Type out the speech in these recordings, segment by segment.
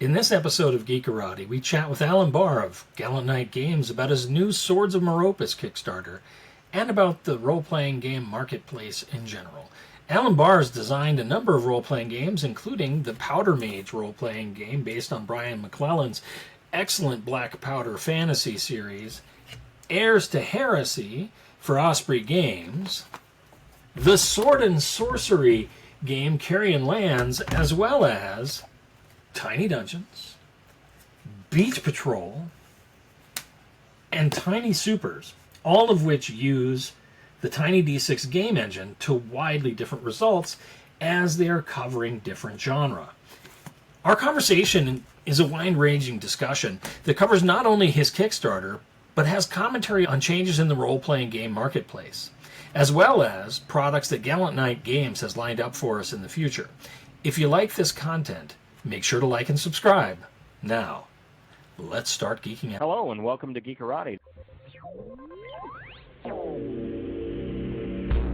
In this episode of Geekerati, we chat with Alan Bahr of Gallant Knight Games about his new Swords of Meropis Kickstarter and about the role-playing game marketplace in general. Alan Bahr has designed a number of role-playing games, including the Powder Mage role-playing game based on Brian McClellan's excellent Black Powder fantasy series, Heirs to Heresy for Osprey Games, the Sword and Sorcery game Carrion Lands, as well as Tiny Dungeons, Beach Patrol, and Tiny Supers, all of which use the Tiny D6 game engine to widely different results as they are covering different genre. Our conversation is a wide-ranging discussion that covers not only his Kickstarter, but has commentary on changes in the role-playing game marketplace, as well as products that Gallant Knight Games has lined up for us in the future. If you like this content, make sure to like and subscribe. Now, let's start geeking out. Hello and welcome to Geekerati.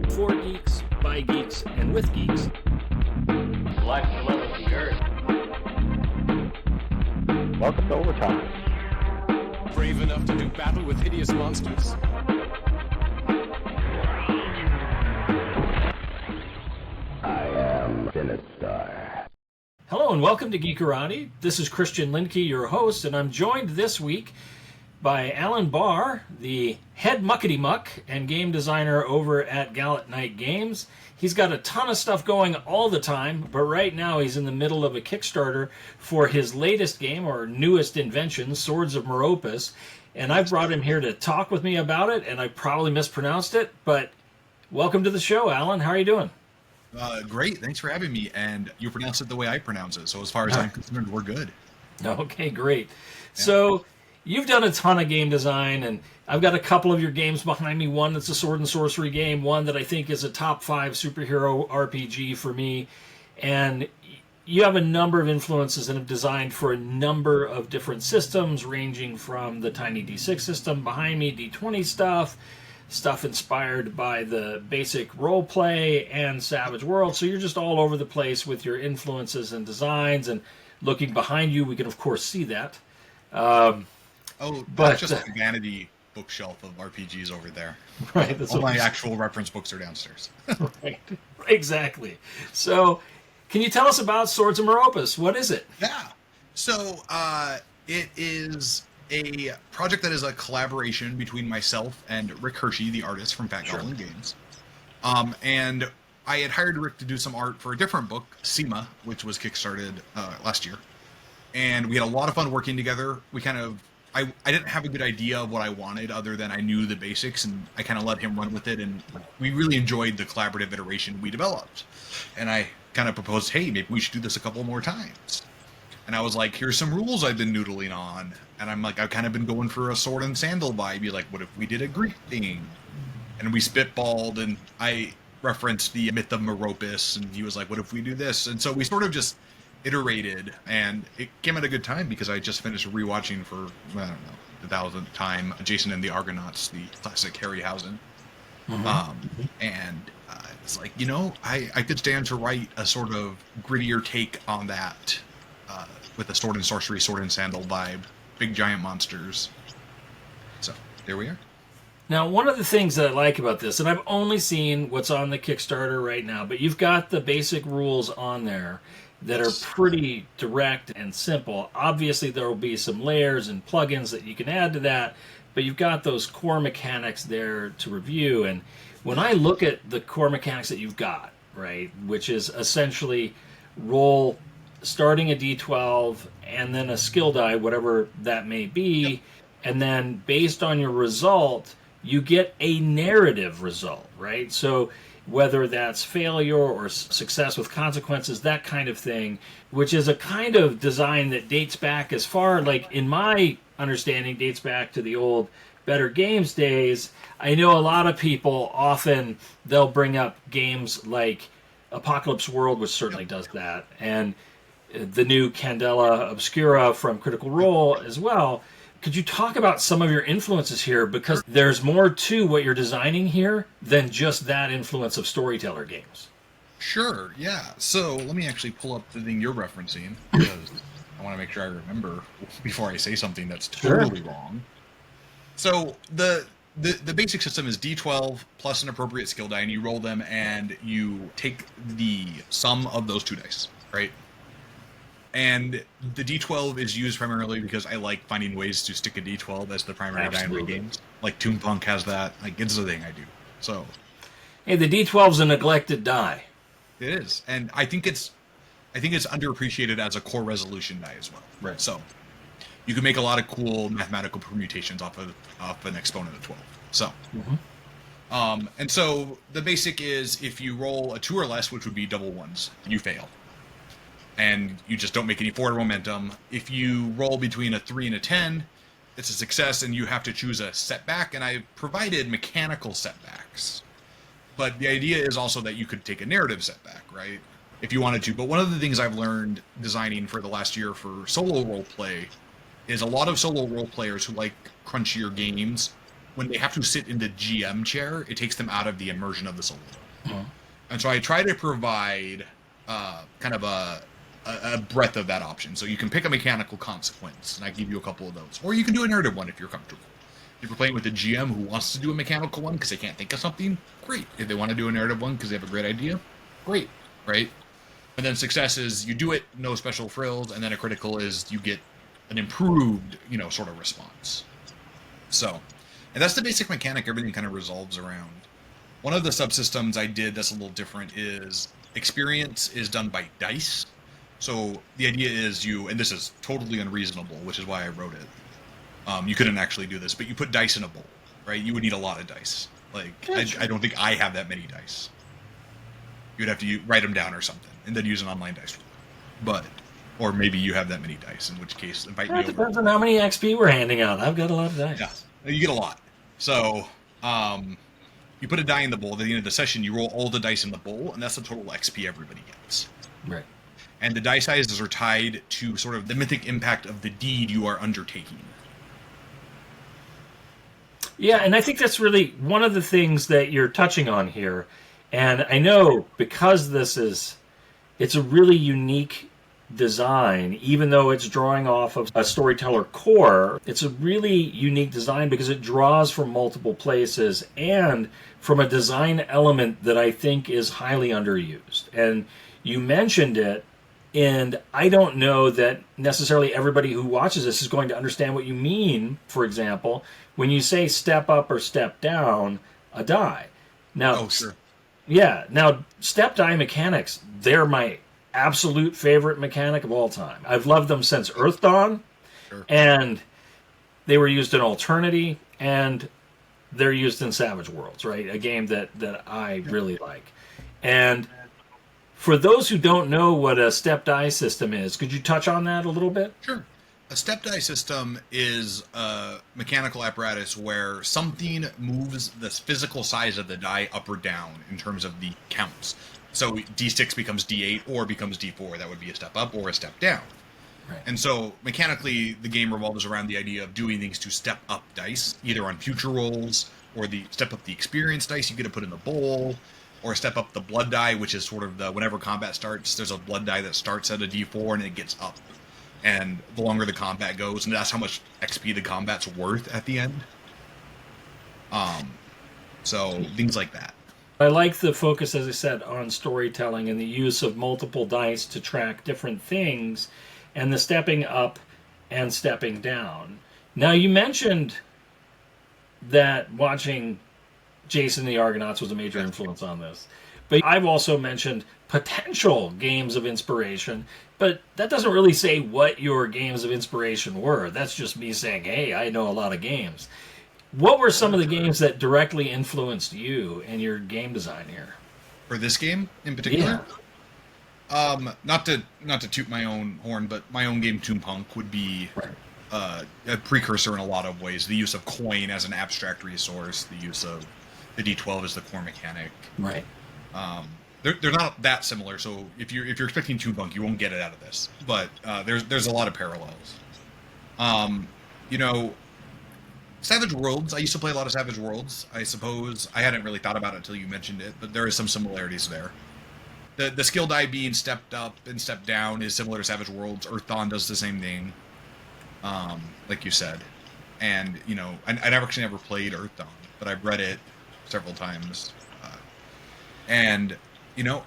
For geeks, by geeks, and with geeks. Life to love of the earth. Welcome to Overtime. Brave enough to do battle with hideous monsters. I am Sinistar. Hello and welcome to Geekerati. This is Christian Lindke, your host, and I'm joined this week by Alan Bahr, the head muckety-muck and game designer over at Gallant Knight Games. He's got a ton of stuff going all the time, but right now he's in the middle of a Kickstarter for his latest game, or newest invention, Swords of Meropis, and I've brought him here to talk with me about it, and I probably mispronounced it, but welcome to the show, Alan. How are you doing? Great, thanks for having me, and you pronounce it the way I pronounce it, so as far as I'm concerned, we're good. Okay, great. Yeah. So, you've done a ton of game design, and I've got a couple of your games behind me. One that's a sword and sorcery game, one that I think is a top 5 superhero RPG for me, and you have a number of influences and have designed for a number of different systems, ranging from the Tiny D6 system behind me, D20 stuff inspired by the basic role play and Savage World. So you're just all over the place with your influences and designs, and looking behind you, we can of course see that. That's just a vanity bookshelf of RPGs over there. Right. That's all my actual reference books are downstairs. Right. Exactly. So can you tell us about Swords of Meropis? What is it? Yeah. So it is a project that is a collaboration between myself and Rick Hershey, the artist from Fat Goblin Games. And I had hired Rick to do some art for a different book, SEMA, which was kickstarted last year. And we had a lot of fun working together. I didn't have a good idea of what I wanted other than I knew the basics, and I kind of let him run with it. And we really enjoyed the collaborative iteration we developed. And I kind of proposed, hey, maybe we should do this a couple more times. And I was like, here's some rules I've been noodling on. And I'm like, I've kind of been going for a sword and sandal vibe. Be like, what if we did a Greek thing? And we spitballed, and I referenced the myth of Meropis, and he was like, what if we do this? And so we sort of just iterated, and it came at a good time because I just finished rewatching for, I don't know, the 1000th time, Jason and the Argonauts, the classic Harryhausen. And it's like, I could stand to write a sort of grittier take on that with a sword and sorcery, sword and sandal vibe, big giant monsters. So there we are. Now, one of the things that I like about this, and I've only seen what's on the Kickstarter right now, but you've got the basic rules on there that are pretty direct and simple. Obviously, there will be some layers and plugins that you can add to that, but you've got those core mechanics there to review. And when I look at the core mechanics that you've got, right, which is essentially roll starting a D12 and then a skill die, whatever that may be, and then based on your result, you get a narrative result, right? So whether that's failure or success with consequences, that kind of thing, which is a kind of design that dates back as far, like in my understanding, dates back to the old Better Games days. I know a lot of people often, they'll bring up games like Apocalypse World, which certainly does that, and the new Candela Obscura from Critical Role as well. Could you talk about some of your influences here? Because there's more to what you're designing here than just that influence of storyteller games. Sure, yeah. So let me actually pull up the thing you're referencing, because I want to make sure I remember before I say something that's Sure. totally wrong. So the basic system is D12 plus an appropriate skill die, and you roll them, and you take the sum of those 2 dice, right? And the D12 is used primarily because I like finding ways to stick a D12 as the primary die in my Absolutely. games. Like Toonpunk has that. Like, it's the thing I do. So Hey, the D12's a neglected die. it is, and I think it's underappreciated as a core resolution die as well. Right. So you can make a lot of cool mathematical permutations off an exponent of 12. So, and so the basic is if you roll a 2 or less, which would be double ones, you fail, and you just don't make any forward momentum. If you roll between a 3 and a 10, it's a success, and you have to choose a setback. And I provided mechanical setbacks, but the idea is also that you could take a narrative setback, right? If you wanted to. But one of the things I've learned designing for the last year for solo role play is a lot of solo role players who like crunchier games, when they have to sit in the GM chair, it takes them out of the immersion of the solo. And so I try to provide kind of a breadth of that option. So you can pick a mechanical consequence, and I give you a couple of those. Or you can do a narrative one if you're comfortable. If you're playing with a GM who wants to do a mechanical one because they can't think of something, great. If they want to do a narrative one because they have a great idea, great, right? And then success is you do it, no special frills, and then a critical is you get an improved, sort of response. So, and that's the basic mechanic everything kind of resolves around. One of the subsystems I did that's a little different is experience is done by dice. So the idea is and this is totally unreasonable, which is why I wrote it. You couldn't actually do this, but you put dice in a bowl, right? You would need a lot of dice. Like, I don't think I have that many dice. You'd have to write them down or something, and then use an online dice roller. Or maybe you have that many dice, in which case invite me It over. depends on how many XP we're handing out. I've got a lot of dice. Yeah, you get a lot. So, you put a die in the bowl. At the end of the session, you roll all the dice in the bowl, and that's the total XP everybody gets. Right. And the die sizes are tied to sort of the mythic impact of the deed you are undertaking. Yeah, and I think that's really one of the things that you're touching on here. And I know because it's a really unique design, even though it's drawing off of a storyteller core, it's a really unique design because it draws from multiple places and from a design element that I think is highly underused. And you mentioned it, and I don't know that necessarily everybody who watches this is going to understand what you mean, for example, when you say step up or step down a die. Now, Oh, sure. yeah, now step die mechanics, they're my absolute favorite mechanic of all time. I've loved them since Earth Dawn, Sure. and they were used in Alternity, and they're used in Savage Worlds, right? A game that I really like. And for those who don't know what a step die system is, could you touch on that a little bit? Sure. A step die system is a mechanical apparatus where something moves the physical size of the die up or down in terms of the counts. So D6 becomes D8 or becomes D4. That would be a step up or a step down. Right. And so mechanically, the game revolves around the idea of doing things to step up dice, either on future rolls or the step up the experience dice you get to put in the bowl, or step up the blood die, which is sort of the whenever combat starts, there's a blood die that starts at a D4 and it gets up. And the longer the combat goes, and that's how much XP the combat's worth at the end. So things like that. I like the focus, as I said, on storytelling and the use of multiple dice to track different things and the stepping up and stepping down. Now, you mentioned that watching Jason and the Argonauts was a major influence on this. But I've also mentioned potential games of inspiration, but that doesn't really say what your games of inspiration were. That's just me saying, hey, I know a lot of games. What were some of the games that directly influenced you and your game design here? For this game in particular? Yeah. Not to toot my own horn, but my own game Toonpunk would be a precursor in a lot of ways. The use of coin as an abstract resource, the use of the D12 as the core mechanic. Right. They're not that similar, so if you're expecting Toonpunk, you won't get it out of this. But there's a lot of parallels. Savage Worlds. I used to play a lot of Savage Worlds. I suppose I hadn't really thought about it until you mentioned it, but there is some similarities there. the skill die being stepped up and stepped down is similar to Savage Worlds. Earth Dawn does the same thing, like you said. And, you know, I actually never played Earth Dawn, but I've read it several times. And, you know,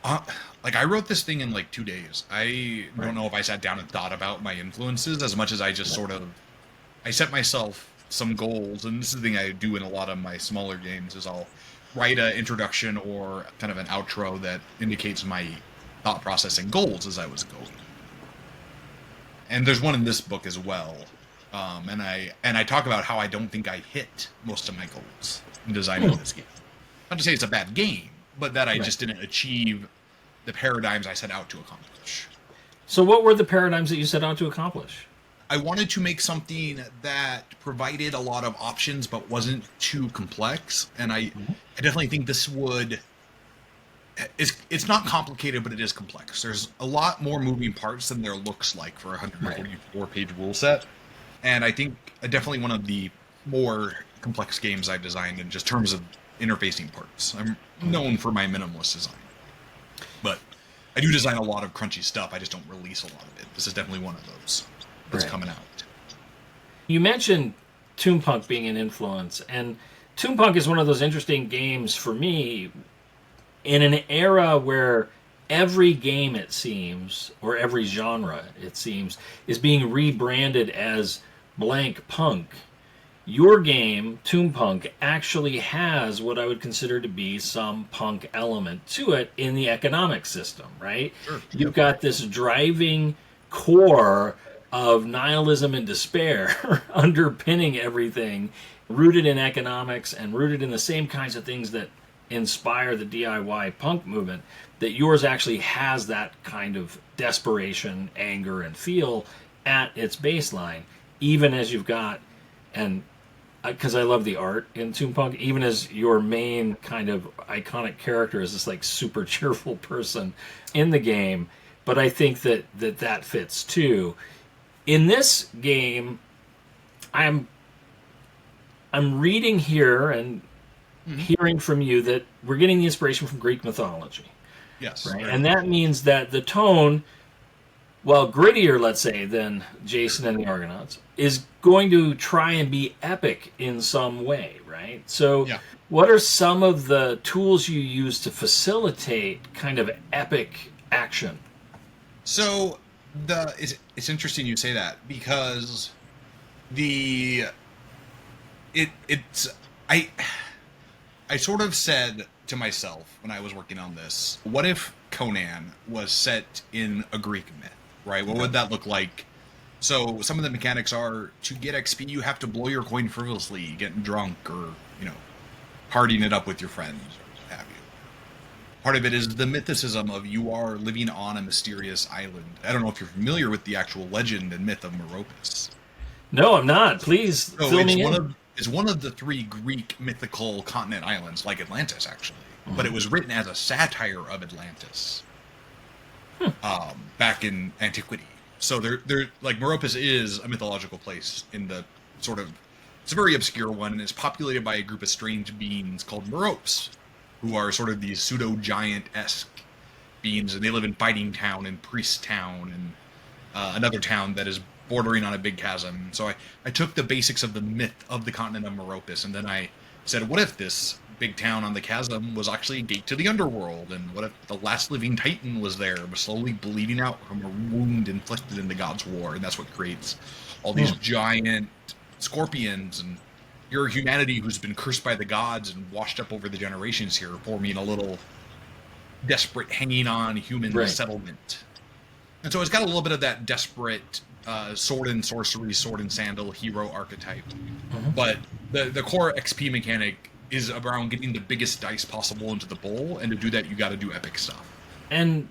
like I wrote this thing in like 2 days. I don't know if I sat down and thought about my influences as much as I just sort of, I set myself some goals. And this is the thing I do in a lot of my smaller games is I'll write an introduction or kind of an outro that indicates my thought process and goals as I was going. And there's one in this book as well. And I talk about how I don't think I hit most of my goals in designing this game. Not to say it's a bad game, but that I just didn't achieve the paradigms I set out to accomplish. So what were the paradigms that you set out to accomplish? I wanted to make something that provided a lot of options but wasn't too complex. And I definitely think this would... It's not complicated, but it is complex. There's a lot more moving parts than there looks like for a 144-page rule set. And I think definitely one of the more complex games I've designed in just terms of interfacing parts. I'm known for my minimalist design. But I do design a lot of crunchy stuff. I just don't release a lot of it. This is definitely one of those that's coming out. You mentioned Toonpunk being an influence, and Toonpunk is one of those interesting games for me in an era where every game, it seems, or every genre, it seems, is being rebranded as blank punk. Your game, Toonpunk, actually has what I would consider to be some punk element to it in the economic system, right? Sure. You've got this driving core of nihilism and despair underpinning everything, rooted in economics and rooted in the same kinds of things that inspire the DIY punk movement, that yours actually has that kind of desperation, anger, and feel at its baseline, even as you've got, and because I love the art in Toonpunk, even as your main kind of iconic character is this like super cheerful person in the game, but I think that fits too. In this game, I'm reading here and hearing from you that we're getting the inspiration from Greek mythology. Yes. Right? And that means that the tone, while grittier, let's say, than Jason and the Argonauts, is going to try and be epic in some way, right? So what are some of the tools you use to facilitate kind of epic action? So it's interesting you say that, because I sort of said to myself when I was working on this, what if Conan was set in a Greek myth, right? What would that look like? So some of the mechanics are, to get XP, you have to blow your coin frivolously, getting drunk, or, you know, partying it up with your friends, or what have you. Part of it is the mythicism of you are living on a mysterious island. I don't know if you're familiar with the actual legend and myth of Meropis. No, I'm not. Please fill me in. It's one of the 3 Greek mythical continent islands, like Atlantis, actually. But it was written as a satire of Atlantis back in antiquity. So they're like, Meropis is a mythological place in the sort of, it's a very obscure one, and it's populated by a group of strange beings called Meropes, who are sort of these pseudo-giant-esque beings, and they live in Fighting Town and Priest Town and another town that is bordering on a big chasm. So I took the basics of the myth of the continent of Meropis, and then I said, what if this big town on the chasm was actually a gate to the underworld? And what if the last living titan was there, but slowly bleeding out from a wound inflicted in the gods' war? And that's what creates all these giant scorpions, and you're humanity who's been cursed by the gods and washed up over the generations here, forming a little desperate hanging on human settlement. And so it's got a little bit of that desperate sword and sorcery, sword and sandal hero archetype. But the core XP mechanic is around getting the biggest dice possible into the bowl, and to do that you got to do epic stuff. And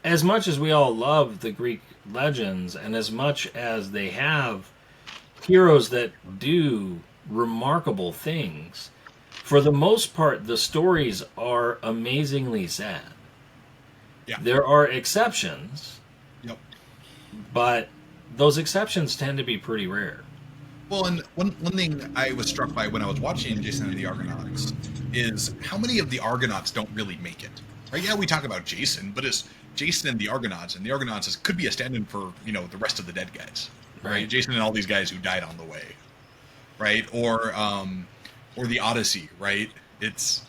as much as we all love the Greek legends, and as much as they have heroes that do remarkable things, for the most part the stories are amazingly sad. There are exceptions, but those exceptions tend to be pretty rare. Well, and one thing I was struck by when I was watching Jason and the Argonauts is how many of the Argonauts don't really make it. Right? Yeah, we talk about Jason, but it's Jason and the Argonauts, and the Argonauts could be a stand-in for the rest of the dead guys, right? Jason and all these guys who died on the way, right? Or the Odyssey, right? It's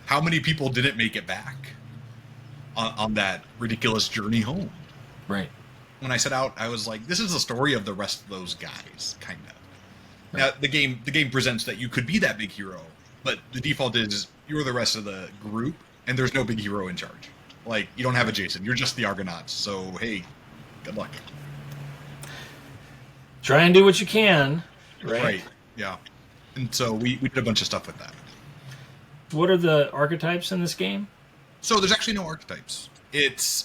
how many people didn't make it back on that ridiculous journey home? Right. When I set out, I was like, this is the story of the rest of those guys, kind of. Now, the game presents that you could be that big hero, but the default is you're the rest of the group, and there's no big hero in charge. Like, you don't have a Jason. You're just the Argonauts. So, hey, good luck. Try and do what you can, right? Right, yeah. And so we did a bunch of stuff with that. What are the archetypes in this game? So there's actually no archetypes.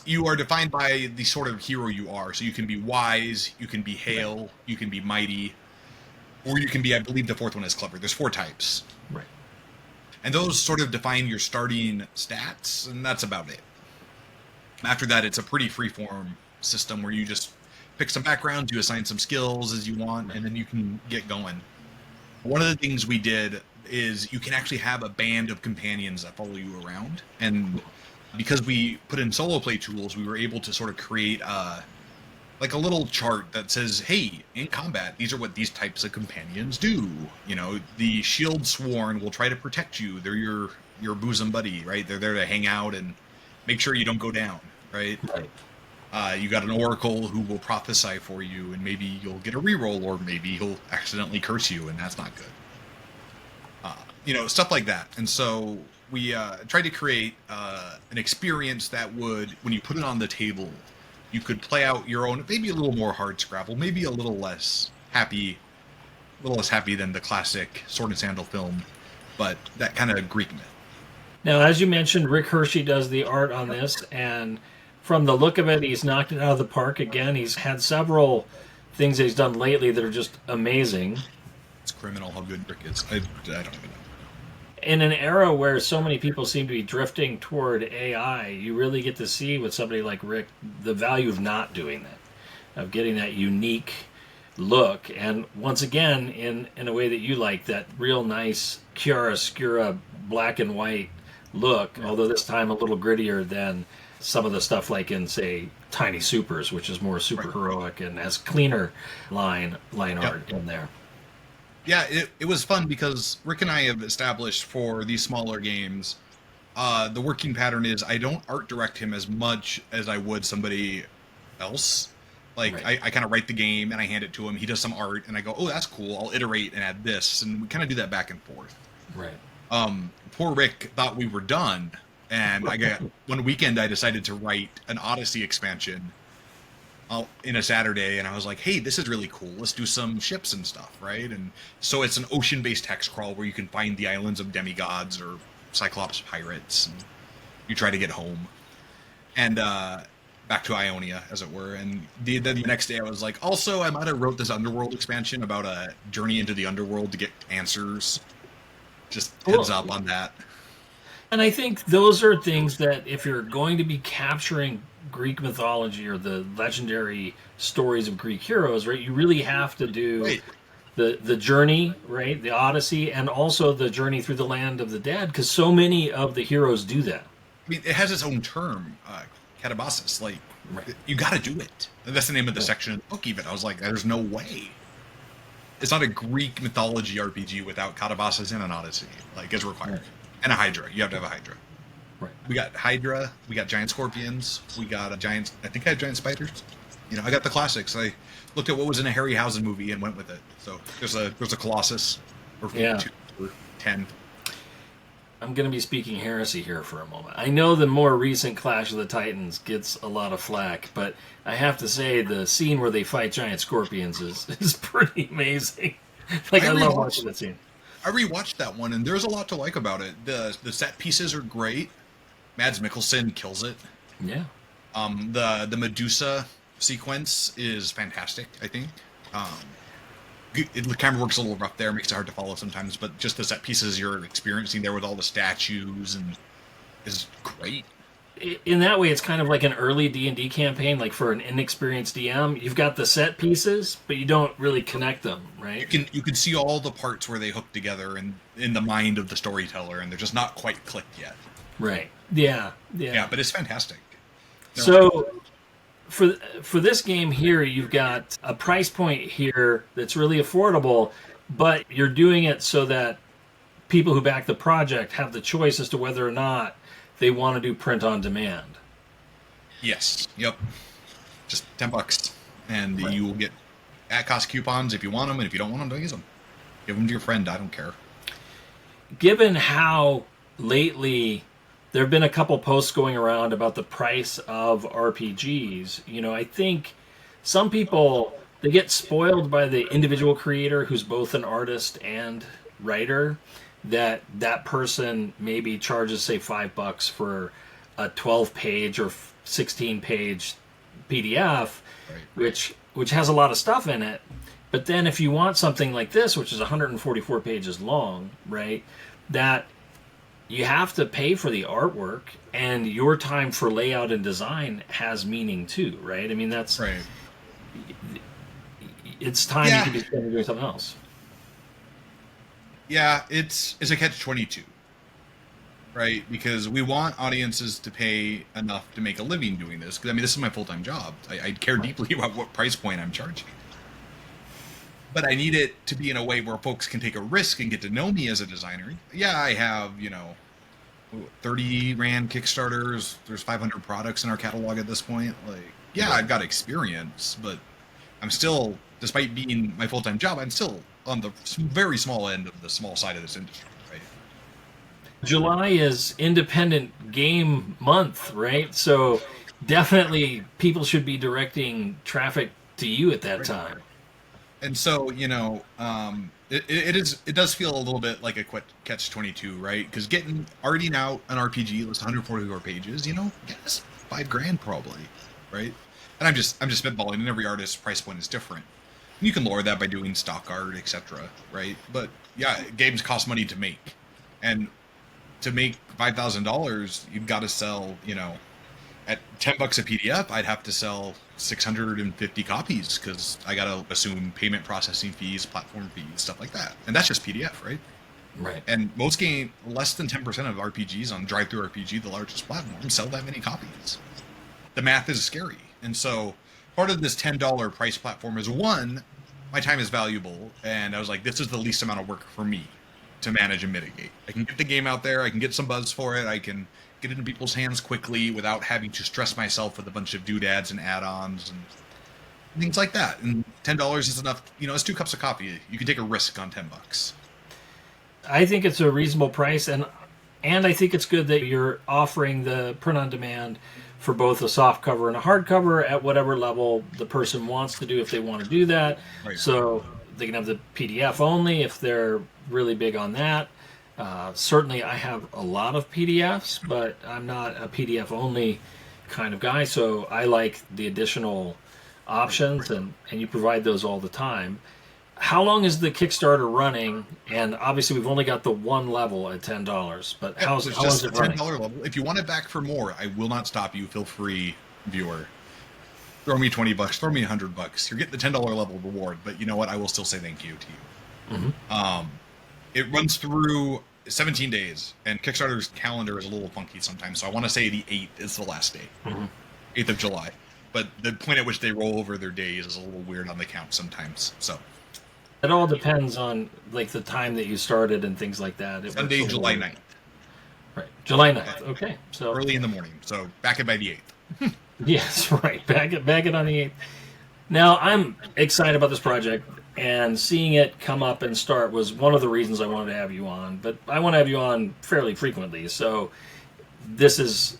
You are defined by the sort of hero you are. So you can be wise, you can be hale, you can be mighty, or you can be, I believe the fourth one is clever. There's 4 types. Right. And those sort of define your starting stats, and that's about it. After that, it's a pretty freeform system where you just pick some backgrounds, you assign some skills as you want, and then you can get going. One of the things we did is you can actually have a band of companions that follow you around. And because we put in solo play tools, we were able to sort of create like a little chart that says, hey, in combat, these are what these types of companions do. The shield sworn will try to protect you. They're your bosom buddy, right? They're there to hang out and make sure you don't go down, right? You got an oracle who will prophesy for you, and maybe you'll get a reroll, or maybe he'll accidentally curse you, and that's not good. Stuff like that. And so we tried to create an experience that would, when you put it on the table, you could play out your own, maybe a little more hard scrabble, maybe a little less happy than the classic Sword and Sandal film, but that kind of Greek myth. Now, as you mentioned, Rick Hershey does the art on this, and from the look of it, he's knocked it out of the park again. He's had several things that he's done lately that are just amazing. It's criminal how good Rick is. I don't even know. In an era where so many people seem to be drifting toward AI, you really get to see with somebody like Rick the value of not doing that, of getting that unique look, and once again, in a way that you like, that real nice chiaroscuro black and white look, although this time a little grittier than some of the stuff like in, say, Tiny Supers, which is more super heroic and has cleaner line art in there. Yeah, it was fun because Rick and I have established for these smaller games, the working pattern is I don't art direct him as much as I would somebody else. Like, I kind of write the game and I hand it to him. He does some art and I go, oh, that's cool. I'll iterate and add this. And we kind of do that back and forth. Right. Poor Rick thought we were done. And one weekend I decided to write an Odyssey expansion in a Saturday, and I was like, hey, this is really cool. Let's do some ships and stuff, right? And so it's an ocean-based hex crawl where you can find the islands of demigods or Cyclops pirates, and you try to get home. And back to Ionia, as it were. And the next day I was like, also, I might have wrote this Underworld expansion about a journey into the Underworld to get answers. Just heads up on that. And I think those are things that if you're going to be capturing Greek mythology or the legendary stories of Greek heroes, right, you really have to do the journey, right, the Odyssey, and also the journey through the land of the dead, because so many of the heroes do that. I mean, it has its own term, katabasis. Like, you got to do it. That's the name of the section of the book. Even I was like, there's no way. It's not a Greek mythology RPG without katabasis and an Odyssey, like, is required. And a Hydra. You have to have a Hydra. Right. We got Hydra. We got giant scorpions. We got a giant. I think I have giant spiders. I got the classics. I looked at what was in a Harryhausen movie and went with it. So there's a Colossus, or 2 or 10. I'm going to be speaking heresy here for a moment. I know the more recent Clash of the Titans gets a lot of flack, but I have to say the scene where they fight giant scorpions is pretty amazing. I love watching that scene. I rewatched that one, and there's a lot to like about it. The set pieces are great. Mads Mikkelsen kills it. Yeah. The Medusa sequence is fantastic, I think. The camera works a little rough there, makes it hard to follow sometimes, but just the set pieces you're experiencing there with all the statues and is great. in that way, it's kind of like an early D&D campaign, like for an inexperienced DM. You've got the set pieces, but you don't really connect them, right? You can see all the parts where they hook together and in the mind of the storyteller, and they're just not quite clicked yet. Right. Yeah. Yeah, but it's fantastic. So for this game here, you've got a price point here that's really affordable, but you're doing it so that people who back the project have the choice as to whether or not they want to do print on demand. Yes. Yep. Just $10, and you will get at-cost coupons if you want them, and if you don't want them, don't use them. Give them to your friend. I don't care. Given how lately there have been a couple posts going around about the price of RPGs, I think some people, they get spoiled by the individual creator who's both an artist and writer, that person maybe charges, say, $5 for a 12-page or 16-page PDF, right, which has a lot of stuff in it. But then if you want something like this, which is 144 pages long, right, that you have to pay for the artwork, and your time for layout and design has meaning too, right? I mean, that's right. It's time you could be spending doing something else. Yeah, it's a catch-22, right? Because we want audiences to pay enough to make a living doing this. Because, I mean, this is my full-time job. I care deeply about what price point I'm charging. But I need it to be in a way where folks can take a risk and get to know me as a designer. Yeah, I have, 30 ran Kickstarters. There's 500 products in our catalog at this point. I've got experience, but I'm still, despite being my full-time job, I'm still on the very small end of the small side of this industry, right? July is independent game month, right? So definitely people should be directing traffic to you at that time. And so, it does feel a little bit like a catch-22, right? Because arting out an RPG that's 144 pages, yes, $5,000 probably, right? And I'm just spitballing, and every artist's price point is different. You can lower that by doing stock art, etc., right? But yeah, games cost money to make, and to make $5,000, you've got to sell, at $10 a PDF, I'd have to sell 650 copies because I got to assume payment processing fees, platform fees, stuff like that. And that's just PDF, right? Right. And most less than 10% of RPGs on Drive-Thru RPG, the largest platform, sell that many copies. The math is scary. And so part of this $10 price platform is, one, my time is valuable. And I was like, this is the least amount of work for me to manage and mitigate. I can get the game out there. I can get some buzz for it. I can get it in people's hands quickly without having to stress myself with a bunch of doodads and add-ons and things like that. And $10 is enough. It's 2 cups of coffee. You can take a risk on $10. I think it's a reasonable price, and I think it's good that you're offering the print on demand for both a soft cover and a hard cover at whatever level the person wants to do, if they want to do that. Right. So they can have the PDF only if they're really big on that. Certainly I have a lot of PDFs, but I'm not a PDF only kind of guy, so I like the additional options, and you provide those all the time. How long is the Kickstarter running? And obviously we've only got the one level at $10, but how long is it running? $10 level. If you want it back for more, I will not stop you. Feel free, viewer. Throw me $20, throw me $100. You're getting the $10 level reward, but you know what? I will still say thank you to you. Mm-hmm. It runs through 17 days, and Kickstarter's calendar is a little funky sometimes, so I want to say the 8th is the last day. Mm-hmm. 8th of July. But the point at which they roll over their days is a little weird on the count sometimes. So it all depends on the time that you started and things like that. Sunday, July 9th. Right. July 9th. Okay. So early in the morning. So back it by the 8th. Yes, right. Back it on the 8th. Now, I'm excited about this project, and seeing it come up and start was one of the reasons I wanted to have you on. But I want to have you on fairly frequently, so this is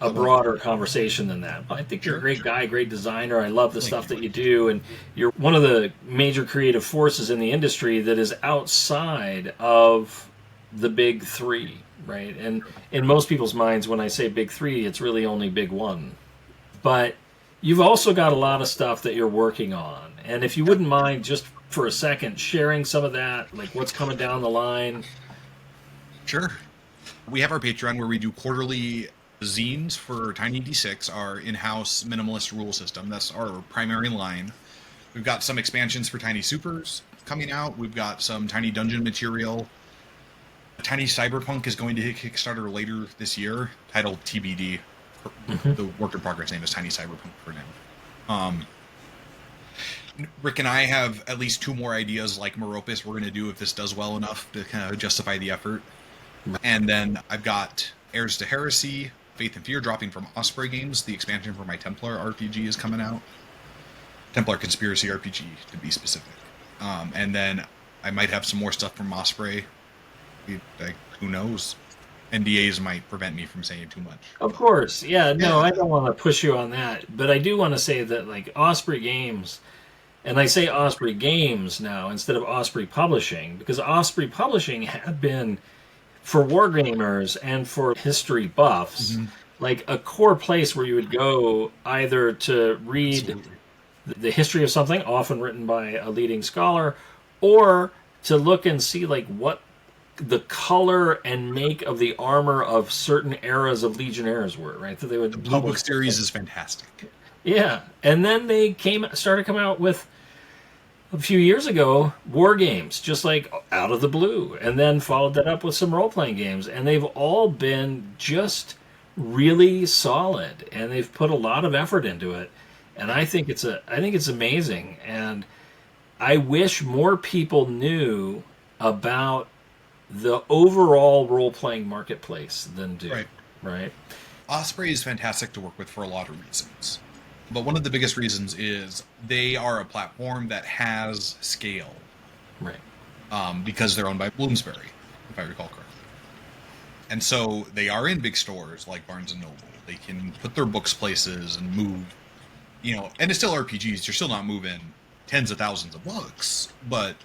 a broader conversation than that. I think you're a great guy, great designer. I love the stuff that you do, and you're one of the major creative forces in the industry that is outside of the big three, right? And in most people's minds, when I say big three, it's really only big one. But you've also got a lot of stuff that you're working on. And if you wouldn't mind, just for a second, sharing some of that, like what's coming down the line. Sure. We have our Patreon where we do quarterly zines for Tiny D6, our in-house minimalist rule system. That's our primary line. We've got some expansions for Tiny Supers coming out. We've got some Tiny Dungeon material. Tiny Cyberpunk is going to hit Kickstarter later this year, titled TBD. The work in progress name is Tiny Cyberpunk for now. Rick and I have at least 2 more ideas like Meropis we're going to do if this does well enough to kind of justify the effort. And then I've got Heirs to Heresy, Faith and Fear dropping from Osprey Games. The expansion for my Templar RPG is coming out. Templar Conspiracy RPG, to be specific. And then I might have some more stuff from Osprey. Who knows? NDAs might prevent me from saying too much. Of course. Yeah, no, I don't want to push you on that. But I do want to say that, like, Osprey Games, and I say Osprey Games now instead of Osprey Publishing, because Osprey Publishing had been, for wargamers and for history buffs, like a core place where you would go either to read the history of something, often written by a leading scholar, or to look and see like what the color and make of the armor of certain eras of Legionnaires were, right? That they would The Blue Book series is fantastic. Yeah, and then they started coming out with, a few years ago, war games, just like out of the blue, and then followed that up with some role-playing games, and they've all been just really solid, and they've put a lot of effort into it, and I think it's amazing, and I wish more people knew about the overall role-playing marketplace than do. Right? Osprey is fantastic to work with for a lot of reasons. But one of the biggest reasons is they are a platform that has scale. Right. Because they're owned by Bloomsbury, if I recall correctly. And so they are in big stores like Barnes & Noble. They can put their books places and move, and it's still RPGs. You're still not moving tens of thousands of books, but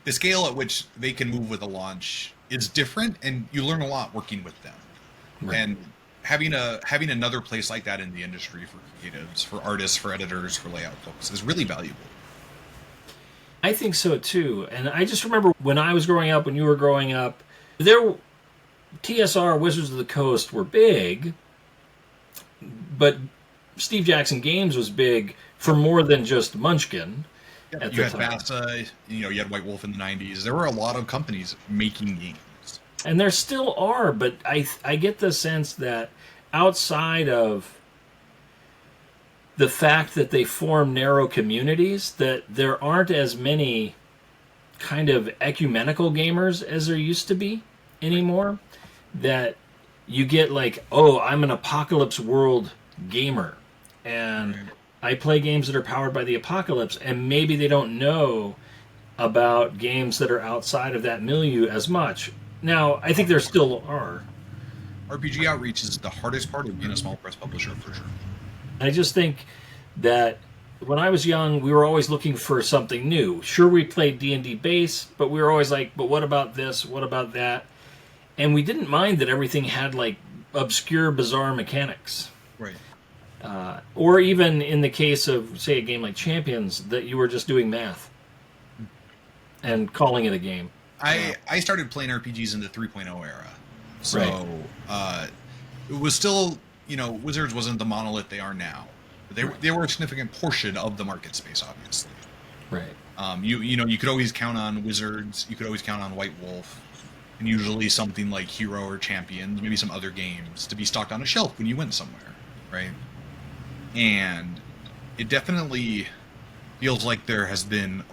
the scale at which they can move with a launch is different, and you learn a lot working with them. Right. And having another place like that in the industry for creatives, for artists, for editors, for layout folks is really valuable. I think so too. And I just remember when I was growing up, when you were growing up, TSR, Wizards of the Coast, were big, but Steve Jackson Games was big for more than just Munchkin. Yep. You had Vasa, you had White Wolf in the 90s. There were a lot of companies making games. And there still are, but I get the sense that outside of the fact that they form narrow communities, that there aren't as many kind of ecumenical gamers as there used to be anymore. That you get like, oh, I'm an apocalypse world gamer, and I play games that are powered by the apocalypse, and maybe they don't know about games that are outside of that milieu as much. Now, I think there still are. RPG outreach is the hardest part of being a small press publisher, for sure. I just think that when I was young, we were always looking for something new. Sure, we played D&D base, but we were always like, but what about this? What about that? And we didn't mind that everything had like obscure, bizarre mechanics. Right. Or even in the case of, say, a game like Champions, that you were just doing math and calling it a game. I started playing RPGs in the 3.0 era. So it was still, Wizards wasn't the monolith they are now. They were a significant portion of the market space, obviously. Right. You could always count on Wizards, you could always count on White Wolf, and usually something like Hero or Champions, maybe some other games, to be stocked on a shelf when you went somewhere, right? And it definitely feels like there has been,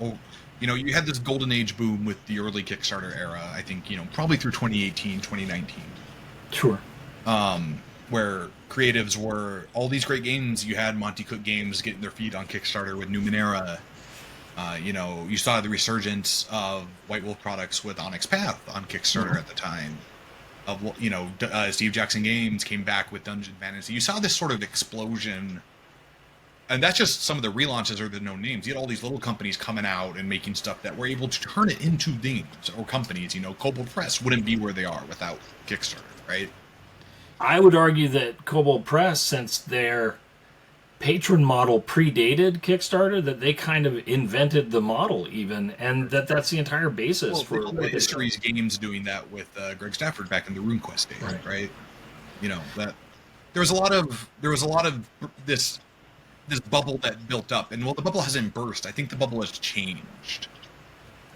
you had this golden age boom with the early Kickstarter era, I think, probably through 2018, 2019. Sure. Where creatives were, all these great games, you had Monty Cook Games getting their feet on Kickstarter with Numenera. You saw the resurgence of White Wolf products with Onyx Path on Kickstarter at the time. Steve Jackson Games came back with Dungeon Fantasy. You saw this sort of explosion, and that's just some of the relaunches or the known names. You had all these little companies coming out and making stuff that were able to turn it into things or companies. Kobold Press wouldn't be where they are without Kickstarter, right? I would argue that Kobold Press, since their patron model predated Kickstarter, that they kind of invented the model even, and that's the entire basis for what they Histories Games doing that with Greg Stafford back in the RuneQuest days, right? That there was a lot of this bubble that built up, and well, the bubble hasn't burst. I think the bubble has changed,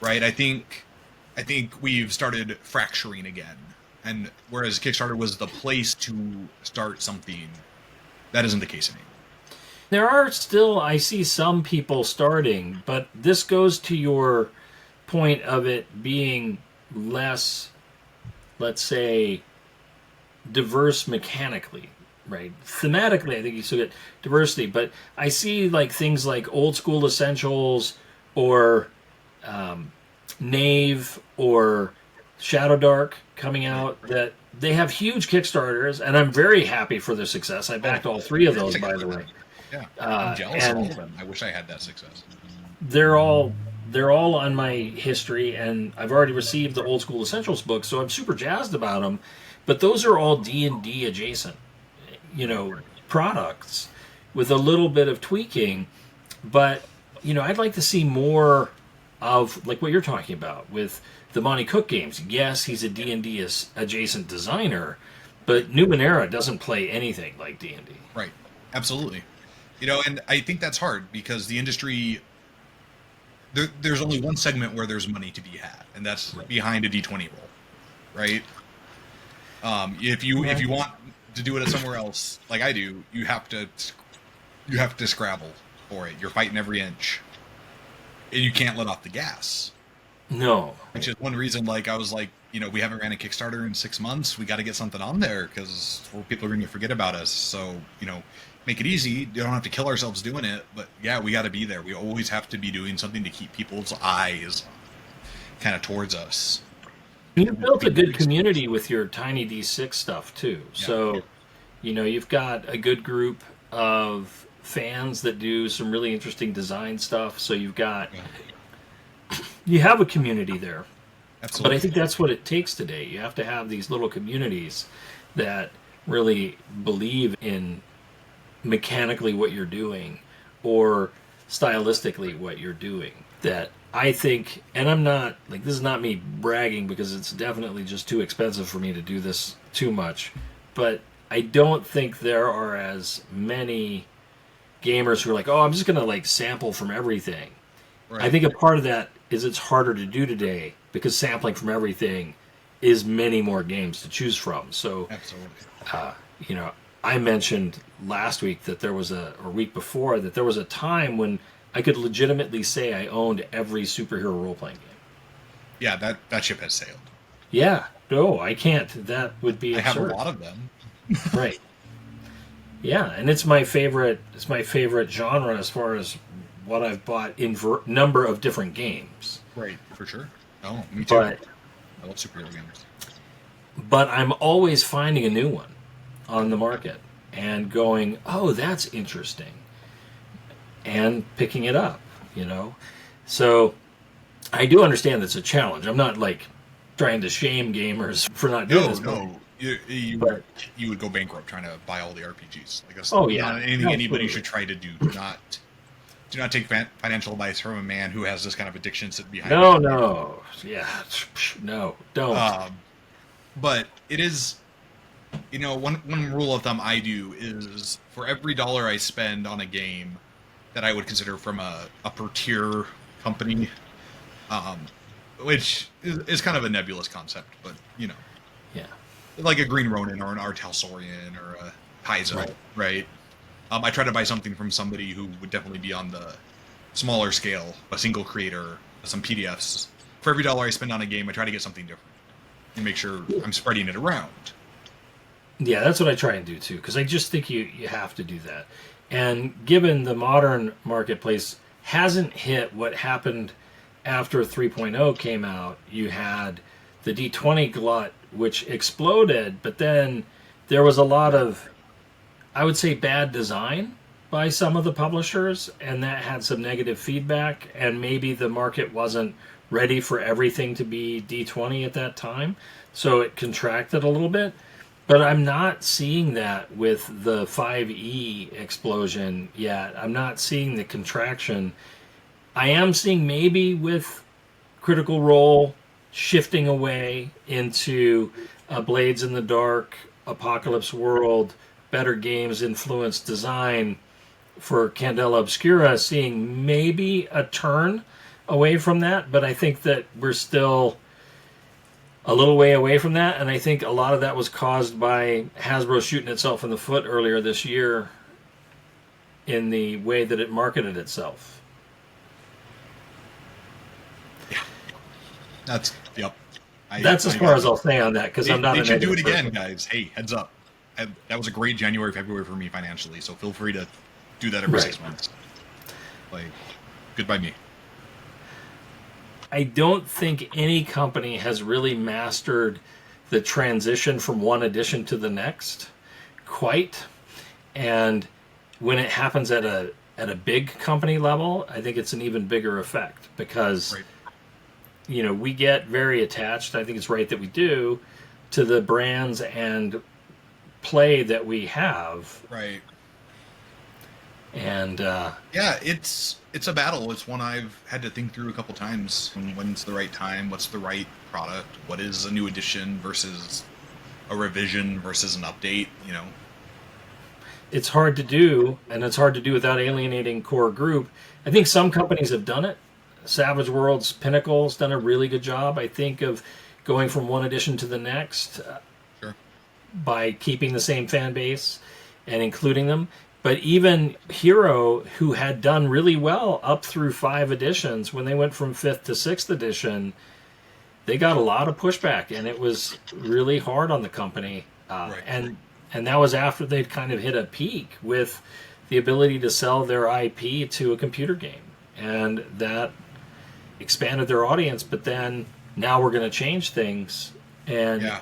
right? I think we've started fracturing again, and whereas Kickstarter was the place to start something, that isn't the case anymore. There are still, I see some people starting, but this goes to your point of it being less, let's say, diverse mechanically, right? Thematically, I think you still get diversity, but I see like things like Old School Essentials or Knave or Shadow Dark coming out that they have huge Kickstarters, and I'm very happy for their success. I backed all three of those, by the way. Yeah, I'm jealous of all of them. I wish I had that success. They're all on my history, and I've already received the Old School Essentials book, so I'm super jazzed about them. But those are all D&D adjacent, products with a little bit of tweaking. But I'd like to see more of like what you're talking about with the Monty Cook games. Yes, he's a D&D adjacent designer, but Numenera doesn't play anything like D&D. Right, absolutely. And I think that's hard because the industry, there's only one segment where there's money to be had, and that's behind a D20 roll, right? If you want to do it somewhere else, like I do, you have to scrabble for it. You're fighting every inch, and you can't let off the gas. No, which is one reason. Like I was like, we haven't ran a Kickstarter in 6 months. We got to get something on there because people are going to forget about us. So make it easy. You don't have to kill ourselves doing it, but yeah, we got to be there. We always have to be doing something to keep people's eyes kind of towards us. You've built a good community with your Tiny D6 stuff too. Yeah. So, you've got a good group of fans that do some really interesting design stuff. So you have a community there. Absolutely. But I think that's what it takes today. You have to have these little communities that really believe in mechanically what you're doing or stylistically what you're doing. That I think, and I'm not, like, this is not me bragging because it's definitely just too expensive for me to do this too much, but I don't think there are as many gamers who are like, oh, I'm just going to, like, sample from everything. Right. I think a part of that is it's harder to do today because sampling from everything is many more games to choose from. So, absolutely. I mentioned last week that there was or week before, that there was a time when I could legitimately say I owned every superhero role-playing game. Yeah, that ship has sailed. Yeah, no, I can't. That would be absurd. I have a lot of them. Right. Yeah, and it's my favorite. It's my favorite genre as far as what I've bought in number of different games. Right, for sure. Oh, me too. I love superhero games. But I'm always finding a new one on the market and going, oh, that's interesting, and picking it up, So I do understand it's a challenge. I'm not like trying to shame gamers for not doing this. No, you would go bankrupt trying to buy all the RPGs. Like that's anything absolutely. Anybody should try to do. Do not take financial advice from a man who has this kind of addiction sitting behind. No, don't. But it is. One rule of thumb I do is for every dollar I spend on a game that I would consider from a per tier company, which is kind of a nebulous concept, but yeah, like a Green Ronin or an Art Halsorian or a Paizo, right? I try to buy something from somebody who would definitely be on the smaller scale, a single creator, some PDFs. For every dollar I spend on a game, I try to get something different and make sure I'm spreading it around. Yeah, that's what I try and do too, because I just think you have to do that. And given the modern marketplace hasn't hit what happened after 3.0 came out, you had the D20 glut, which exploded, but then there was a lot of, I would say, bad design by some of the publishers, and that had some negative feedback, and maybe the market wasn't ready for everything to be D20 at that time, so it contracted a little bit. But I'm not seeing that with the 5e explosion yet. I'm not seeing the contraction. I am seeing maybe with Critical Role shifting away into Blades in the Dark, Apocalypse World, better games influence design for Candela Obscura, seeing maybe a turn away from that, but I think that we're still a little way away from that, and I think a lot of that was caused by Hasbro shooting itself in the foot earlier this year in the way that it marketed itself. That's That's as far as I'll say on that, because I'm not. They an should do it editor. again, guys. Hey, heads up. That was a great January, February for me financially, so feel free to do that every Right. 6 months. Like, goodbye me. I don't think any company has really mastered the transition from one edition to the next quite. And when it happens at a big company level, I think it's an even bigger effect because Right. we get very attached. I think it's right that we do to the brands and play that we have. Right. And Yeah, it's a battle. It's one I've had to think through a couple times. When's the right time? What's the right product? What is a new edition versus a revision versus an update? it's hard to do, and it's hard to do without alienating core group. I think some companies have done it. Savage Worlds Pinnacle's done a really good job, I think, of going from one edition to the next Sure. by keeping the same fan base and including them. But even Hero, who had done really well up through 5 editions, when they went from 5th to 6th edition, they got a lot of pushback, and it was really hard on the company. Right. And that was after they'd kind of hit a peak with the ability to sell their IP to a computer game. And that expanded their audience, but then now we're going to change things. And Yeah.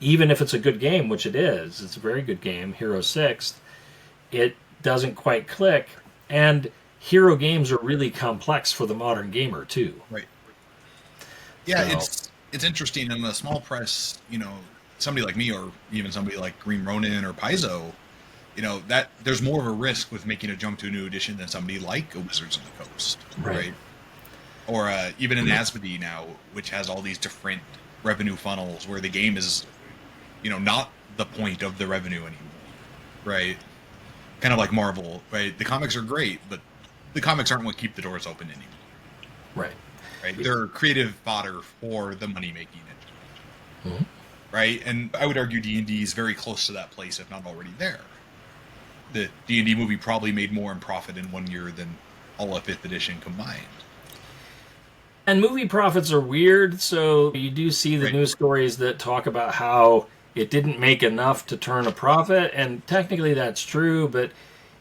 even if it's a good game, which it is, it's a very good game, Hero 6th, it doesn't quite click. And Hero games are really complex for the modern gamer, too. Right. Yeah, So- it's interesting in the small press, somebody like me or even somebody like Green Ronin or Paizo, that there's more of a risk with making a jump to a new edition than somebody like a Wizards of the Coast, Right. Or even an Asmodee now, which has all these different revenue funnels where the game is, not the point of the revenue anymore, right? Kind of like Marvel, right? The comics are great, but the comics aren't what keep the doors open anymore. Right. Right? They're creative fodder for the money making it. Mhm. Right? And I would argue D&D is very close to that place, if not already there. The D&D movie probably made more in profit in 1 year than all of 5th edition combined. And movie profits are weird, so you do see the Right. news stories that talk about how it didn't make enough to turn a profit, and technically that's true, but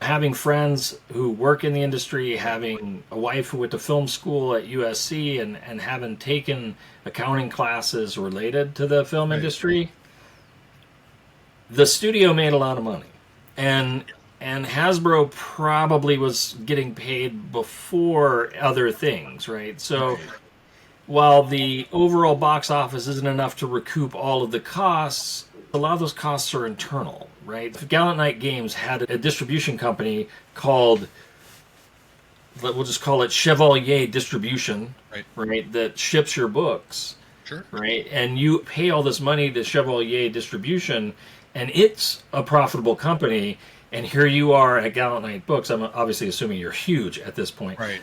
having friends who work in the industry, having a wife who went to film school at USC, and having taken accounting classes related to the film Right. industry, the studio made a lot of money. And Hasbro probably was getting paid before other things, right? So Right. while the overall box office isn't enough to recoup all of the costs, a lot of those costs are internal, right? Gallant Knight Games had a distribution company called, we'll just call it Chevalier Distribution, Right. that ships your books, Sure. right? And you pay all this money to Chevalier Distribution, and it's a profitable company. And here you are at Gallant Knight Books. I'm obviously assuming you're huge at this point. Right.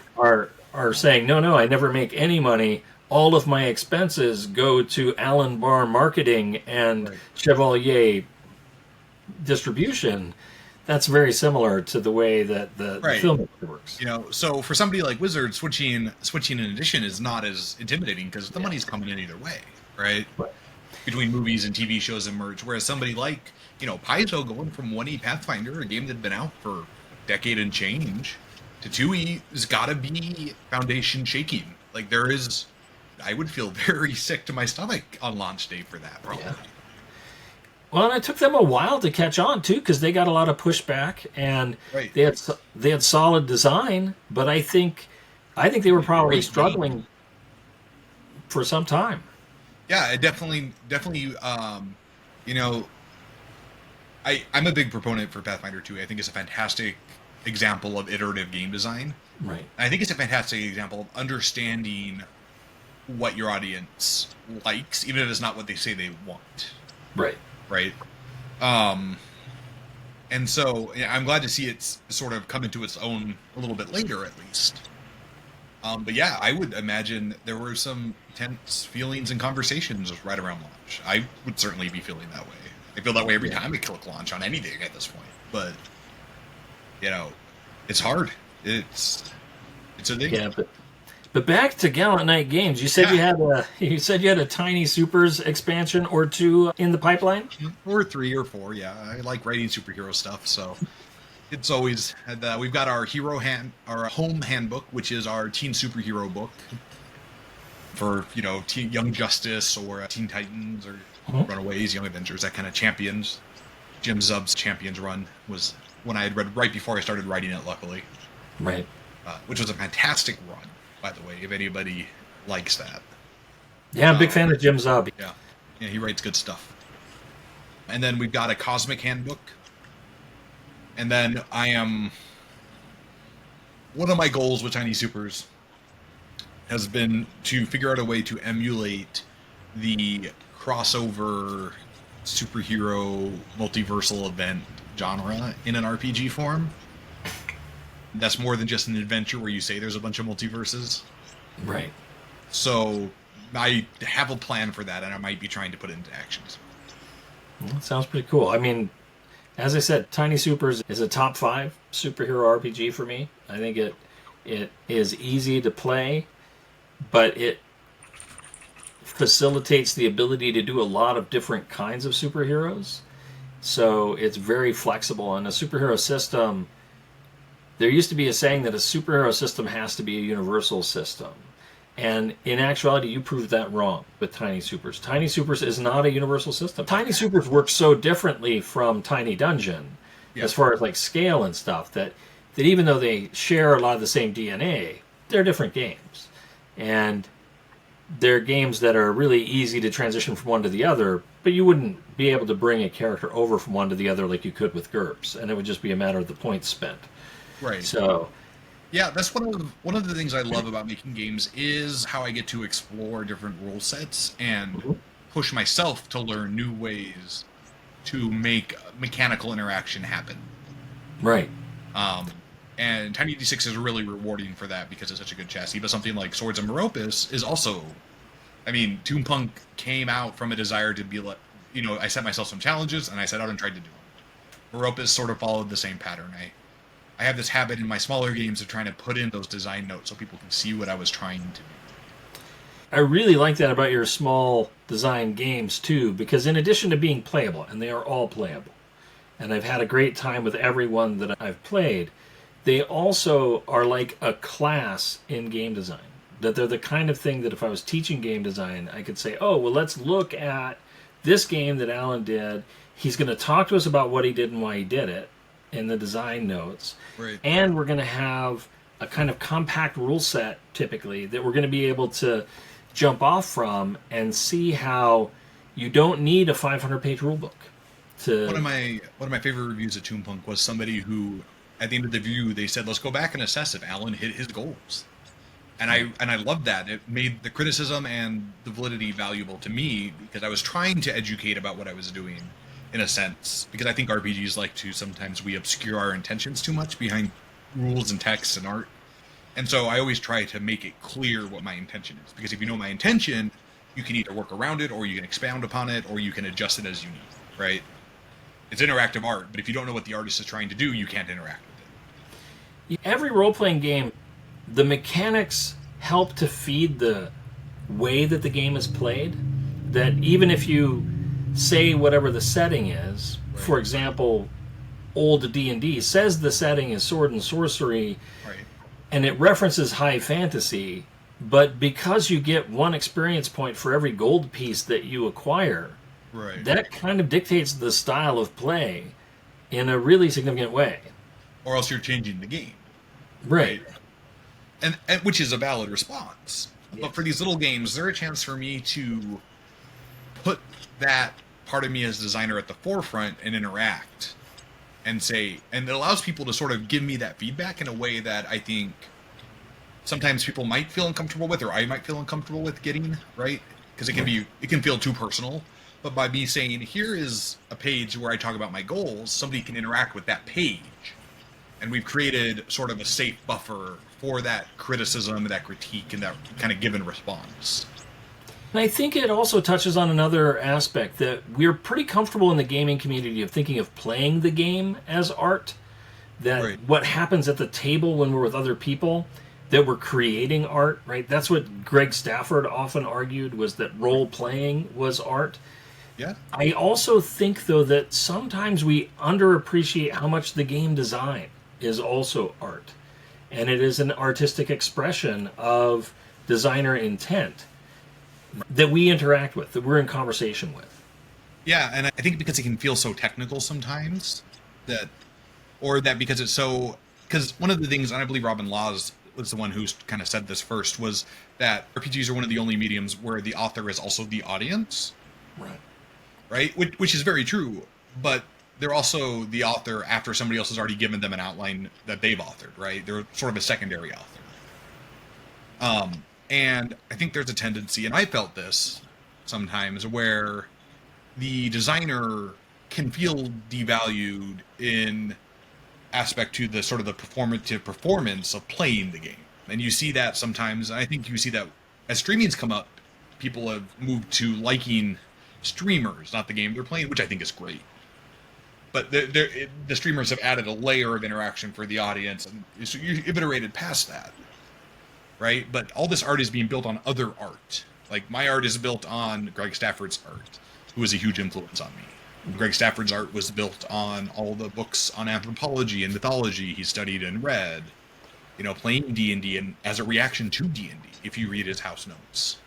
Are saying no, I never make any money. All of my expenses go to Alan Bahr marketing and Right. Chevalier distribution. That's very similar to the way that the Right. film industry works. So for somebody like Wizards, switching an edition is not as intimidating because the money's coming in either way, right? Right. Between movies and TV shows and merch. Whereas somebody like, Paizo going from 1E Pathfinder, a game that had been out for a decade and change, to 2E has got to be foundation shaking. Like I would feel very sick to my stomach on launch day for that, probably. Yeah. Well, and it took them a while to catch on too, because they got a lot of pushback, and Right. they had solid design, but I think they were probably Great struggling for some time. Yeah, it definitely. I'm a big proponent for Pathfinder 2. I think it's a fantastic example of iterative game design. Right. I think it's a fantastic example of understanding what your audience likes, even if it's not what they say they want. Right. Right. And so yeah, I'm glad to see it's sort of come into its own a little bit later, at least. But yeah, I would imagine there were some tense feelings and conversations right around launch. I would certainly be feeling that way. I feel that way every time I click launch on anything at this point. But you know, it's hard. It's a thing. Yeah, but back to Gallant Knight Games. You said you had a Tiny Supers expansion or two in the pipeline, or 3 or 4. Yeah, I like writing superhero stuff, so it's always. We've got our our home handbook, which is our teen superhero book for Young Justice or Teen Titans or Runaways, Young Avengers, that kind of champions. Jim Zub's Champions run was one I had read right before I started writing it. Luckily, right, which was a fantastic run, by the way. If anybody likes that, yeah, I'm a big fan of Jim Zub. Yeah, he writes good stuff. And then we've got a Cosmic Handbook. And then one of my goals with Tiny Supers has been to figure out a way to emulate the crossover superhero multiversal event genre in an RPG form. That's more than just an adventure where you say there's a bunch of multiverses. Right. So I have a plan for that, and I might be trying to put it into action. Well, that sounds pretty cool. I mean, as I said, Tiny Supers is a top 5 superhero RPG for me. I think it is easy to play, but it facilitates the ability to do a lot of different kinds of superheroes. So it's very flexible. And a superhero system, there used to be a saying that a superhero system has to be a universal system. And in actuality, you proved that wrong with Tiny Supers. Tiny Supers is not a universal system. Tiny Supers work so differently from Tiny Dungeon, as far as like scale and stuff, that even though they share a lot of the same DNA, they're different games. And they're games that are really easy to transition from one to the other, but you wouldn't be able to bring a character over from one to the other like you could with GURPS, and it would just be a matter of the points spent. Right. So... yeah, that's one of the things I love about making games is how I get to explore different rule sets and push myself to learn new ways to make mechanical interaction happen. Right. And Tiny D6 is really rewarding for that because it's such a good chassis. But something like Swords of Meropis is also, I mean, Toonpunk came out from a desire to be like, I set myself some challenges and I set out and tried to do them. Meropis sort of followed the same pattern. I have this habit in my smaller games of trying to put in those design notes so people can see what I was trying to do. I really like that about your small design games too, because in addition to being playable, and they are all playable, and I've had a great time with everyone that I've played, they also are like a class in game design. That they're the kind of thing that if I was teaching game design, I could say, oh, well, let's look at this game that Alan did. He's going to talk to us about what he did and why he did it in the design notes. Right. And we're going to have a kind of compact rule set, typically, that we're going to be able to jump off from and see how you don't need a 500-page rule book. One of my favorite reviews of Toonpunk was somebody who, at the end of the review, they said, let's go back and assess if Alan hit his goals. And I loved that. It made the criticism and the validity valuable to me because I was trying to educate about what I was doing, in a sense, because I think RPGs like to sometimes we obscure our intentions too much behind rules and texts and art. And so I always try to make it clear what my intention is, because if you know my intention, you can either work around it or you can expound upon it or you can adjust it as you need, right? It's interactive art, but if you don't know what the artist is trying to do, you can't interact with it. Every role-playing game, the mechanics help to feed the way that the game is played, that even if you say whatever the setting is, right. For example, old D&D says the setting is sword and sorcery, right. And it references high fantasy, but because you get one experience point for every gold piece that you acquire, right. That kind of dictates the style of play in a really significant way. Or else you're changing the game. Right. And which is a valid response. Yes. But for these little games, they're a chance for me to put that part of me as a designer at the forefront and interact and say, and it allows people to sort of give me that feedback in a way that I think sometimes people might feel uncomfortable with, or I might feel uncomfortable with getting, right? Because it can feel too personal. But by me saying, here is a page where I talk about my goals, somebody can interact with that page. And we've created sort of a safe buffer for that criticism, that critique, and that kind of given response. And I think it also touches on another aspect that we're pretty comfortable in the gaming community of thinking of playing the game as art. That Right. what happens at the table when we're with other people, that we're creating art, right? That's what Greg Stafford often argued, was that role-playing was art. Yeah. I also think, though, that sometimes we underappreciate how much the game design is also art. And it is an artistic expression of designer intent that we interact with, that we're in conversation with. Yeah, and I think because it can feel so technical sometimes, because it's so... Because one of the things, and I believe Robin Laws was the one who kind of said this first, was that RPGs are one of the only mediums where the author is also the audience. Right? Which is very true, but they're also the author after somebody else has already given them an outline that they've authored, right? They're sort of a secondary author. And I think there's a tendency, and I felt this sometimes, where the designer can feel devalued in aspect to the sort of the performative performance of playing the game. And you see that sometimes, and I think you see that as streaming's come up, people have moved to liking streamers, not the game they're playing, which I think is great. But the streamers have added a layer of interaction for the audience, and so you've iterated past that, right? But all this art is being built on other art. Like, my art is built on Greg Stafford's art, who was a huge influence on me. Greg Stafford's art was built on all the books on anthropology and mythology he studied and read, playing D&D and as a reaction to D&D, if you read his house notes.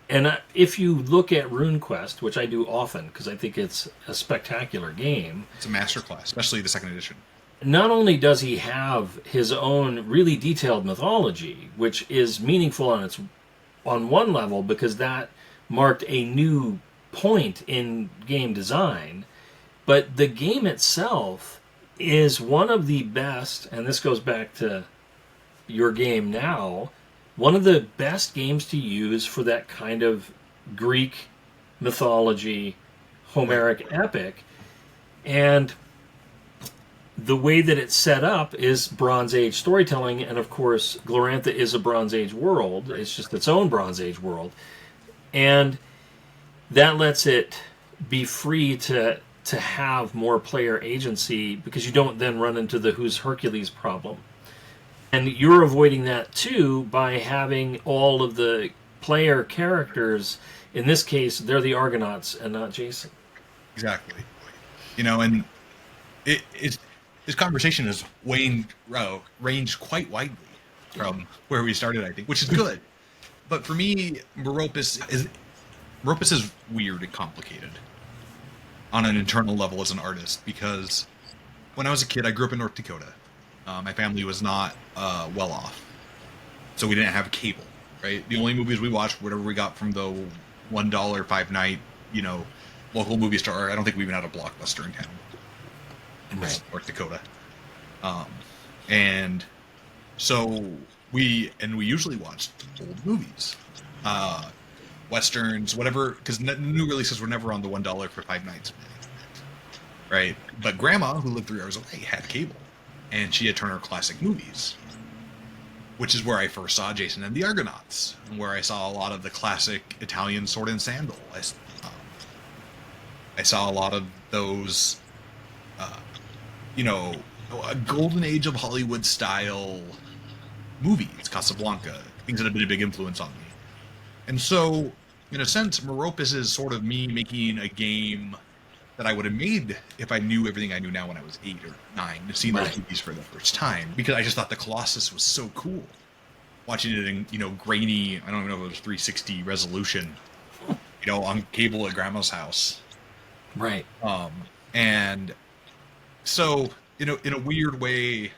And if you look at RuneQuest, which I do often because I think it's a spectacular game. It's a masterclass, especially the second edition. Not only does he have his own really detailed mythology, which is meaningful on one level because that marked a new point in game design, but the game itself is one of the best, and this goes back to your game now, one of the best games to use for that kind of Greek mythology, Homeric epic. And the way that it's set up is Bronze Age storytelling, and of course, Glorantha is a Bronze Age world. It's just its own Bronze Age world. And that lets it be free to have more player agency, because you don't then run into the who's Hercules problem. And you're avoiding that too by having all of the player characters. In this case, they're the Argonauts and not Jason. Exactly. And this conversation has ranged quite widely from where we started, I think, which is good. But for me, Meropis is weird and complicated on an internal level as an artist, because when I was a kid, I grew up in North Dakota. My family was not well off, so we didn't have cable, right? The only movies we watched, whatever we got from the $1 5-night, local movie store. I don't think we even had a Blockbuster in town. It was North Dakota. And so we usually watched old movies, Westerns, whatever, because new releases were never on the $1 for 5 nights, right? But Grandma, who lived 3 hours away, had cable, and she had Turner Classic Movies, which is where I first saw Jason and the Argonauts, and where I saw a lot of the classic Italian sword and sandal. I saw a lot of those, a golden age of Hollywood style movies, Casablanca, things that have been a big influence on me. And so, in a sense, Meropis is sort of me making a game that I would have made if I knew everything I knew now when I was 8 or 9, to see those movies for the first time, because I just thought the Colossus was so cool. Watching it in, grainy, I don't even know if it was 360 resolution, on cable at Grandma's house. Right. And so, in a weird way,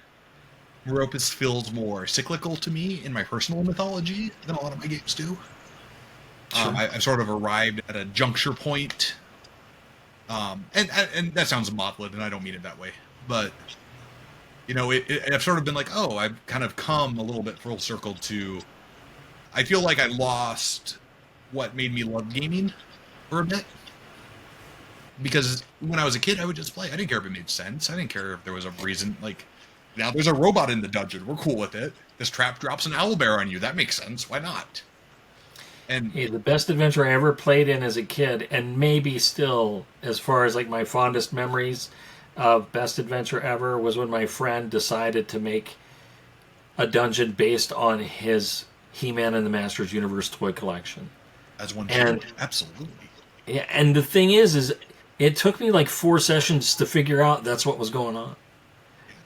Meropis feels more cyclical to me in my personal mythology than a lot of my games do. Sure. I've sort of arrived at a juncture point. And that sounds maudlin, and I don't mean it that way. But, I've sort of been like, I've kind of come a little bit full circle to... I feel like I lost what made me love gaming for a bit. because when I was a kid, I would just play. I didn't care if it made sense. I didn't care if there was a reason. Like, now there's a robot in the dungeon. We're cool with it. This trap drops an owlbear on you. That makes sense. Why not? And Hey, the best adventure I ever played in as a kid, and maybe still, as far as like my fondest memories of best adventure ever, was when my friend decided to make a dungeon based on his He-Man and the Masters Universe toy collection. as one And- should, absolutely. Yeah, and the thing is it took me like 4 sessions to figure out that's what was going on.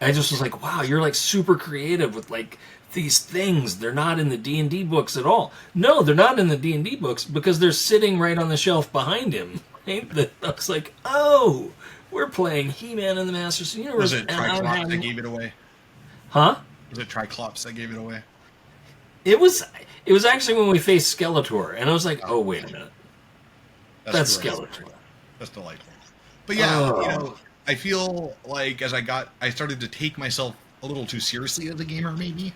I just was like, wow, you're like super creative with like these things. They're not in the D&D books at all. No, they're not in the D&D books because they're sitting right on the shelf behind him. Right? I was like, oh, we're playing He-Man and the Masters Universe. Was it and I'm Triclops having- that gave it away? Huh? Was it Triclops that gave it away? It was actually when we faced Skeletor, and I was like, oh, wait a minute. That's gross. Skeletor. That's delightful. But yeah, Oh. you know, I feel like as I started to take myself a little too seriously as a gamer, maybe.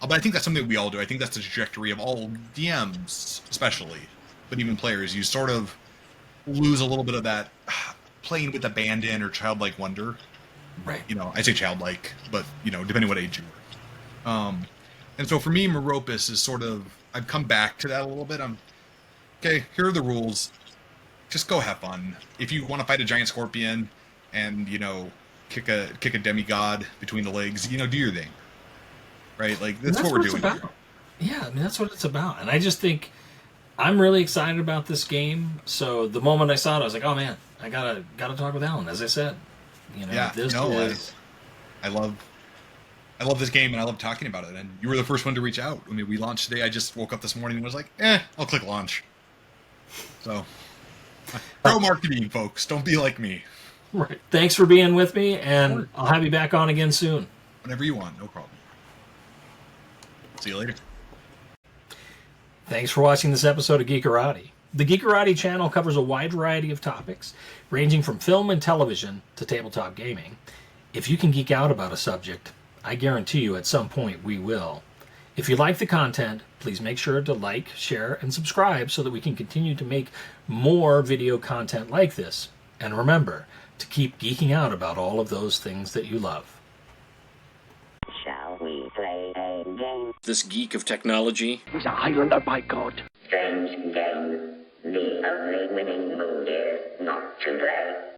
But I think that's something we all do. I think that's the trajectory of all DMs, especially, but even players. You sort of lose a little bit of that playing with abandon or childlike wonder. Right. You know, I say childlike, but you know, depending what age you were. And so for me, Meropis is sort of, I've come back to that a little bit. Okay, here are the rules. Just go have fun. If you want to fight a giant scorpion and, you know, kick a demigod between the legs, you know, do your thing. Right? Like, that's what we're it's doing about. here. Yeah, I mean, that's what it's about. And I just think I'm really excited about this game. So the moment I saw it, I was like, oh man, I gotta talk with Alan, as I said. You know, Yeah, this no, is... I love this game and I love talking about it. And you were the first one to reach out. I mean, we launched today. I just woke up this morning and was like, I'll click launch. So, pro marketing, folks. Don't be like me. Right. Thanks for being with me, and I'll have you back on again soon. Whenever you want, no problem. See you later. Thanks for watching this episode of Geekarati. The Geekarati channel covers a wide variety of topics, ranging from film and television to tabletop gaming. If you can geek out about a subject, I guarantee you at some point we will. If you like the content, please make sure to like, share, and subscribe so that we can continue to make more video content like this. And remember to keep geeking out about all of those things that you love. Shall we play a game? This geek of technology. He's a Highlander, by God. Strange game. The only winning move is not to play.